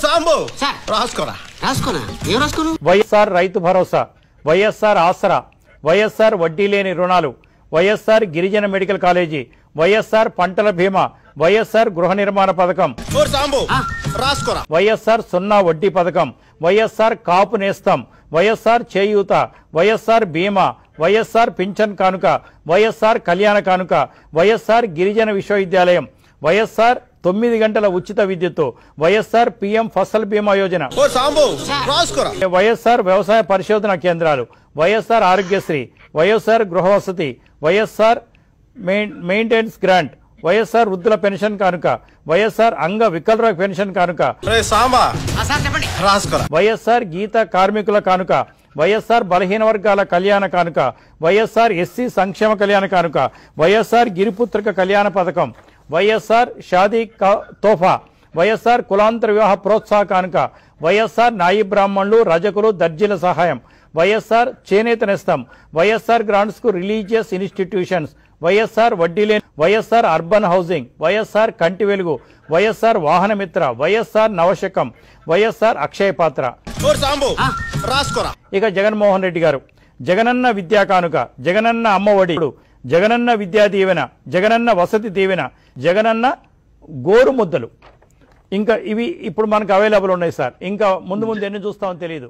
Sambu sir రాసుకోరా. ఏం రాసుకోను? వైఎస్ఆర్ రైతు భరోసా, వైఎస్ఆర్ ఆసరా, వైఎస్ఆర్ వడ్డీ లేని రుణాలు, వైఎస్ఆర్ గిరిజన మెడికల్ కాలేజీ, వైఎస్ఆర్ పంటల బీమా, వైఎస్ఆర్ గృహ నిర్మాణ పథకం, సాంబు రాసుకోరా. వైఎస్ఆర్ సున్నా వడ్డీ పథకం, వైఎస్ఆర్ కాపు నేస్తం, వైఎస్ఆర్ చేయూత, వైఎస్ఆర్ బీమా, వైఎస్ఆర్ పింఛన్ కానుక, వైఎస్ఆర్ కళ్యాణ కానుక, వైఎస్ఆర్ గిరిజన విశ్వవిద్యాలయం, వైఎస్ఆర్ 9 గంటల ఉచిత విద్యుత్తు, వైఎస్ఆర్ పిఎం ఫసల్ బీమా యోజన, సాంబు రాసుకోరా. వైఎస్ఆర్ వ్యవసాయ పరిశోధన కేంద్రాలు, వైఎస్ఆర్ ఆరోగ్యశ్రీ, వైఎస్ఆర్ గృహవసతి, వైఎస్ఆర్ మెయింటెనెన్స్ గ్రాంట్, వైఎస్ఆర్ వృద్ధుల పెన్షన్ కానుక, వైఎస్ఆర్ అంగ వికలర పెన్షన్ కానుక, సాంబా చెప్పండి. రాసుకోరా. వైఎస్ఆర్ గీత కార్మికుల కానుక, వైఎస్ఆర్ బలహీన వర్గాల కళ్యాణ కానుక, వైఎస్ఆర్ ఎస్సీ సంక్షేమ కళ్యాణ కానుక, వైఎస్ఆర్ గిరిపుత్రిక కళ్యాణ పథకం, వైఎస్ఆర్ షాదీ తోఫా, వైఎస్ఆర్ కులాంతర వివాహ ప్రోత్సాహ కానుక, వైఎస్ఆర్ నాయి బ్రాహ్మణులు రజకులు దర్జీల సహాయం, వైఎస్ఆర్ చేనేత నేస్తం, వైఎస్ఆర్ గ్రాంట్స్ కు రిలీజియస్ ఇన్స్టిట్యూషన్స్, వైఎస్ఆర్ వడ్డీ లేని, వైఎస్ఆర్ అర్బన్ హౌసింగ్, వైఎస్ఆర్ కంటి వెలుగు, వైఎస్ఆర్ వాహనమిత్ర, వైఎస్ఆర్ నవశకం, వైఎస్ఆర్ అక్షయ పాత్ర. సాంబు రాసుకోరా. ఇక జగన్మోహన్ రెడ్డి గారు జగనన్న విద్యా కానుక, జగనన్న అమ్మఒడి, జగనన్న విద్యా దీవెన, జగనన్న వసతి దీవెన, జగనన్న గోరు ముద్దలు. ఇంకా ఇవి ఇప్పుడు మనకు అవైలబుల్ ఉన్నాయి సార్. ఇంకా ముందు ఎన్ని చూస్తామో తెలియదు.